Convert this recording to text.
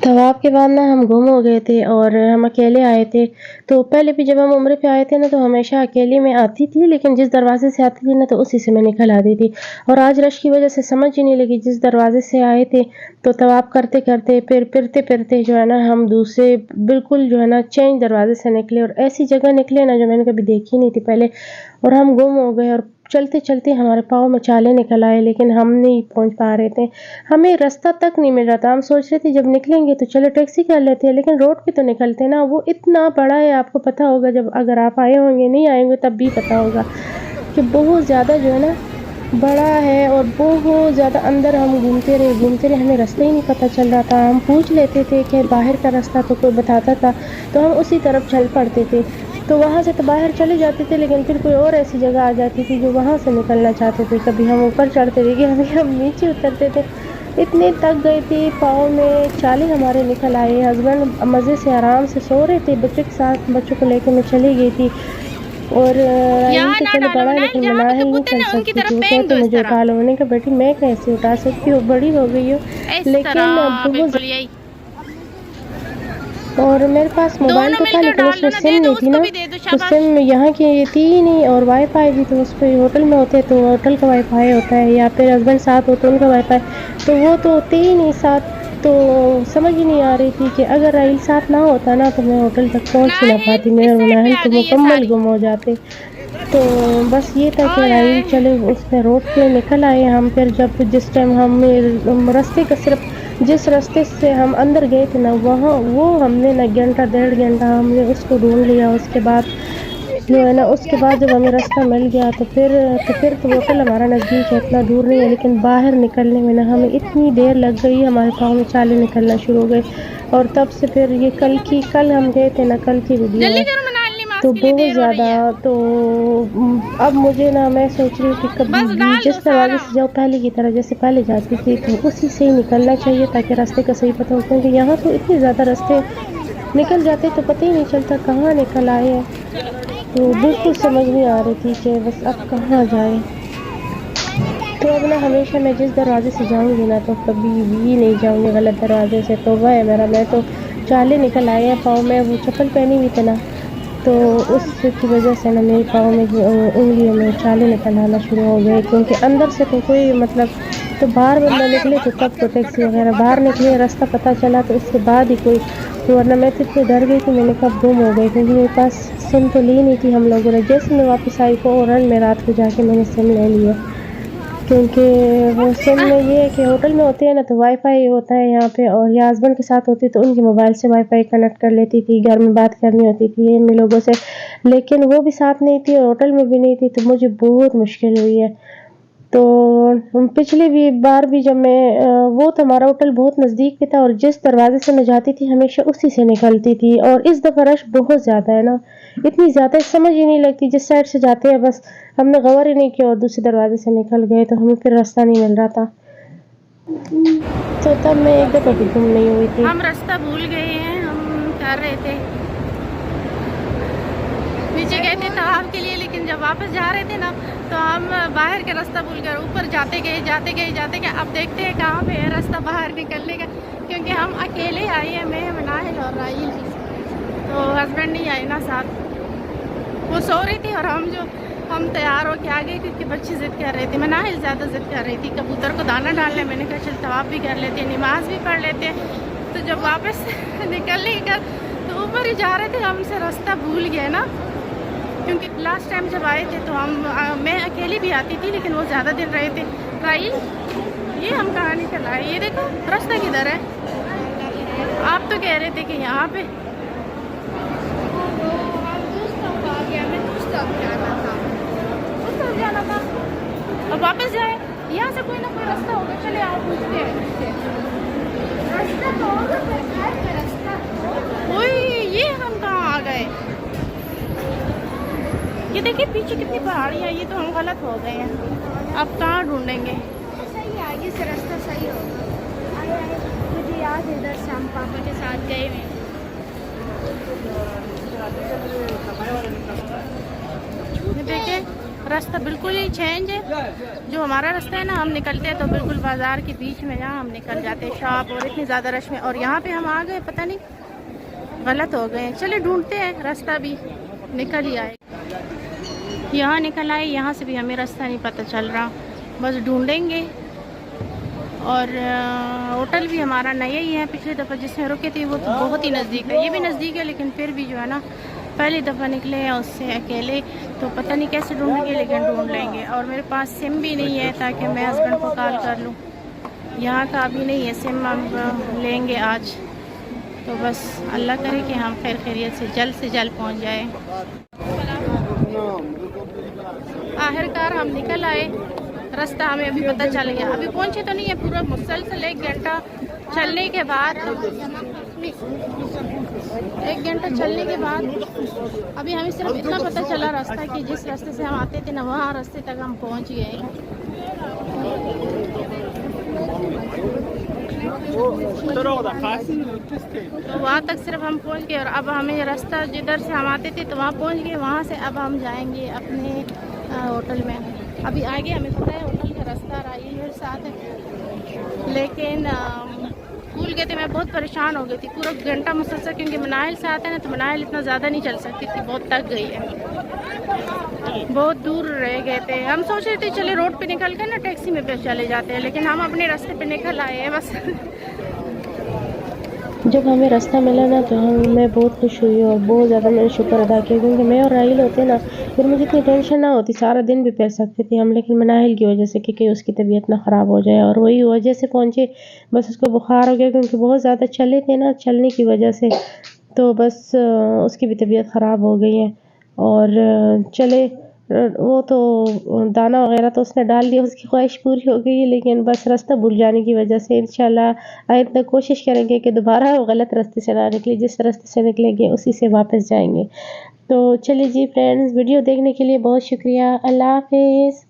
طواف के बाद ना हम गुम हो गए थे और हम अकेले आए थे। तो पहले भी जब हम उम्रे पे आए थे ना तो हमेशा अकेले में आती थी, लेकिन जिस दरवाज़े से आती थी ना तो उसी से मैं निकल आती थी। और आज रश की वज़ह से समझ ही नहीं लगी, जिस दरवाज़े से आए थे तो तवाफ करते-करते फिर फिरते-फिरते जो है ना हम दूसरे बिल्कुल जो है ना चेंज दरवाज़े से निकले और ऐसी जगह निकले ना जो मैंने कभी देखी नहीं थी पहले, और हम गुम हो गए और चलते-चलते हमारे पाँव में छाले निकल आए, लेकिन हम नहीं पहुँच पा रहे थे। हमें रास्ता तक नहीं मिल रहा था। हम सोच रहे थे जब निकलेंगे तो चलो टैक्सी कर लेते हैं, लेकिन रोड पे तो निकलते ना, वो इतना बड़ा है, आपको पता होगा जब अगर आप आए होंगे, नहीं आए होंगे तब भी पता होगा कि बहुत ज़्यादा जो है ना बड़ा है और बहुत ज़्यादा अंदर हम घूमते रहे, हमें रास्ता ही नहीं पता चल रहा था। हम पूछ लेते थे कि बाहर का रास्ता तो कोई बताता था, तो हम उसी तरफ चल पड़ते थे। तो वहाँ से तो बाहर चले जाते थे, लेकिन फिर कोई और ऐसी जगह आ जाती थी जो वहाँ से निकलना चाहते थे। कभी हम ऊपर चढ़ते थे, कभी हम नीचे उतरते थे। इतने थक गए थे, पाँव में छाले हमारे निकल आए। हस्बैंड मज़े से आराम से सो रहे थे बच्चों के साथ, बच्चों को लेके मैं चली गई थी। और राइल तो चलो बड़ा है, लेकिन मनाहिल नहीं चल सकती थी। वो कहते मुझे उठा लो, मैंने कहा बेटी मैं कैसे उठा सकती हूँ, बड़ी हो गई हो। लेकिन बहुत, और मेरे पास मोबाइल तो था लेकिन उसमें सिम नहीं थी ना, तो सिम यहाँ की थी ही नहीं, और वाईफाई भी तो उस पर होटल में होते तो होटल का वाईफाई होता है, या फिर हस्बैंड साथ होते उनका वाईफाई, तो वो तो होते ही नहीं साथ। तो समझ ही नहीं आ रही थी कि अगर राइल साथ ना होता ना तो मैं होटल तक पहुँच ही ना पाती, मेरे मनाहिल तो मुकम्मल गुम हो जाते। तो बस ये था कि राइल चले, उस पर रोड पे निकल आए हम। फिर जब जिस टाइम हम रास्ते का सिर्फ जिस रास्ते से हम अंदर गए थे ना, वहाँ वो हमने ना घंटा 1.5 घंटा हमने उसको ढूंढ लिया। उसके बाद जो है ना, उसके बाद जब हमें रास्ता मिल गया तो फिर होटल हमारा नज़दीक है, इतना दूर नहीं है, लेकिन बाहर निकलने में ना हमें इतनी देर लग गई, हमारे पाँव में छाले निकलना शुरू हो गए। और तब से फिर ये कल हम गए थे ना, कल की वीडियो है, तो बहुत ज़्यादा। तो अब मुझे ना, मैं सोच रही हूँ कि कभी भी जिस दरवाजे से जाओ पहले की तरह जैसे पहले जाती थी तो उसी से ही निकलना चाहिए, ताकि रास्ते का सही पता हो, क्योंकि यहाँ तो इतने ज़्यादा रास्ते निकल जाते तो पता ही नहीं चलता कहाँ निकल आए हैं। तो बिल्कुल समझ नहीं आ रही थी कि बस अब कहाँ जाए। तो अब ना हमेशा मैं जिस दरवाजे से जाऊँगी ना तो कभी भी नहीं जाऊँगी गलत दरवाजे से। तौबा है मेरा, मैं तो छाले निकल आए हैं पाँव में, वो चप्पल पहनी हुई थी ना, तो उसकी वजह से ना मेरे पाँव में उंगलियों में छाले निकल आना शुरू हो गए, क्योंकि अंदर से तो कोई मतलब, तो बाहर बंदा निकले तो तब तो टैक्सी वगैरह, बाहर निकले रास्ता पता चला तो उसके बाद ही कोई, वरना मैं तो इतनी डर गई थी, मैंने कब गुम हो गई, क्योंकि मेरे पास सिम तो ली नहीं थी हम लोगों ने। जैसे मैं वापस आई फ़ौरन में रात को जाके मैंने सिम ले लिया, क्योंकि वो सिम में ये है कि होटल में होते हैं ना तो वाईफाई होता है यहाँ पे, और या हस्बैंड के साथ होती तो उनके मोबाइल से वाईफाई कनेक्ट कर लेती थी, घर में बात करनी होती थी इन लोगों से, लेकिन वो भी साथ नहीं थी और होटल में भी नहीं थी, तो मुझे बहुत मुश्किल हुई है। तो पिछली भी बार भी जब मैं वो तो हमारा होटल बहुत नज़दीक पे था, और जिस दरवाजे से मैं जाती थी हमेशा उसी से निकलती थी, और इस दफ़ा रश बहुत ज़्यादा है ना, इतनी ज़्यादा समझ ही नहीं लगती, जिस साइड से जाते हैं बस हमने गौर ही नहीं किया और दूसरे दरवाजे से निकल गए, तो हमें फिर रास्ता नहीं मिल रहा था। तो तब मैं एक दफ़ा भी गुम नहीं हुई थी। हम रास्ता भूल गए हैं, हम कर रहे थे नीचे गए थे तवाफ के लिए, लेकिन जब वापस जा रहे थे ना तो हम बाहर का रास्ता भूल गए, ऊपर जाते गए। अब देखते हैं कहाँ पे है रास्ता बाहर निकलने का, क्योंकि हम अकेले आए हैं, मैं मनाहिल और राइल, तो हस्बैंड नहीं आए ना साथ, वो सो रही थी और हम तैयार होके आ गए, क्योंकि बच्चे ज़िद कर रहे थे, मनाहिल ज़्यादा ज़िद कर रही थी कबूतर को दाना डालने। मैंने कहा चल तवाफ भी कर लेते, नमाज भी पढ़ लेते। तो जब वापस निकलने का तो ऊपर ही जा रहे थे, हमसे रास्ता भूल गए ना, क्योंकि लास्ट टाइम जब आए थे तो मैं अकेली भी आती थी, लेकिन वो ज़्यादा दिन रहे थे। राइल, ये हम कहाँ निकल आए, ये देखो रास्ता किधर है, आप तो कह रहे थे कि यहाँ पे जाना था, अब वापस जाए, यहाँ से कोई ना कोई रास्ता होगा, चले आओ पूछते हैं रास्ता तो होगा, ये हम कहाँ आ गए, ये देखिए पीछे कितनी पहाड़ियाँ, ये तो हम गलत हो गए हैं, अब कहाँ ढूंढेंगे। सही आगे से रास्ता सही होगा। आए मुझे याद है इधर से हम पापा के साथ गए हुए, देखे راستہ بالکل ہی چینج ہے. جو ہمارا راستہ ہے نا، ہم نکلتے ہیں تو بالکل بازار کے بیچ میں جہاں ہم نکل جاتے ہیں شاپ، اور اتنی زیادہ رش میں، اور یہاں پہ ہم آ گئے پتہ نہیں غلط ہو گئے ہیں. چلے ڈھونڈتے ہیں راستہ، بھی نکل ہی آئے. یہاں نکل آئے، یہاں سے بھی ہمیں راستہ نہیں پتہ چل رہا، بس ڈھونڈیں گے. اور ہوٹل بھی ہمارا نیا ہی ہے، پچھلی دفعہ جس میں رکے تھے وہ تو بہت ہی نزدیک ہے. یہ بھی نزدیک ہے لیکن پھر بھی جو ہے نا پہلی دفعہ نکلے ہیں اس سے اکیلے، تو پتہ نہیں کیسے ڈھونڈیں گے لیکن ڈھونڈ لیں گے. اور میرے پاس سم بھی نہیں ہے تاکہ میں ہسبینڈ کو کال کر لوں. یہاں کا ابھی نہیں ہے سم، ہم لیں گے آج. تو بس اللہ کرے کہ ہم خیر خیریت سے جلد پہنچ جائیں. آخر کار ہم نکل آئے، راستہ ہمیں ابھی پتہ چل گیا. ابھی پہنچے تو نہیں ہے، پورا مسلسل 1 گھنٹہ چلنے کے بعد ابھی ہمیں صرف اتنا پتہ چلا راستہ کہ جس راستے سے ہم آتے تھے نا وہاں راستے تک ہم پہنچ گئے ہیں. تو وہاں تک صرف ہم پہنچ گئے، اور اب ہمیں راستہ جدھر سے ہم آتے تھے تو وہاں پہنچ گئے. وہاں سے اب ہم جائیں گے اپنے ہوٹل میں. ابھی آگے ہمیں پتہ ہے ہوٹل کا راستہ رائی میرے ساتھ ہے، لیکن بھول گئے تھے. میں بہت پریشان ہو گئی تھی پورا گھنٹہ مسلسل، کیونکہ منائل سے آتے ہیں نا تو منائل اتنا زیادہ نہیں چل سکتی تھی، بہت تک گئی ہے، بہت دور رہ گئے تھے. ہم سوچ رہے تھے چلے روڈ پہ نکل کر نا ٹیکسی میں پہ چلے جاتے ہیں، لیکن ہم اپنے راستے پہ نکل آئے ہیں بس. جب ہمیں راستہ ملا نا تو میں بہت خوش ہوئی اور بہت زیادہ میں نے شکر ادا کیا، کیونکہ میں اور راحیل ہوتے نا پھر مجھے اتنی ٹینشن نہ ہوتی، سارا دن بھی پھر سکتے تھے ہم، لیکن مناہل کی وجہ سے کہ اس کی طبیعت نہ خراب ہو جائے. اور وہی ہوا، جیسے پہنچے بس اس کو بخار ہو گیا، کیونکہ بہت زیادہ چلے تھے نا، چلنے کی وجہ سے تو بس اس کی بھی طبیعت خراب ہو گئی ہے. اور چلے وہ تو دانہ وغیرہ تو اس نے ڈال دیا، اس کی خواہش پوری ہو گئی ہے، لیکن بس راستہ بھول جانے کی وجہ سے انشاءاللہ آئندہ کوشش کریں گے کہ دوبارہ وہ غلط راستے سے نہ نکلے، جس راستے سے نکلیں گے اسی سے واپس جائیں گے. تو چلیے جی فرینڈز، ویڈیو دیکھنے کے لیے بہت شکریہ. اللہ حافظ.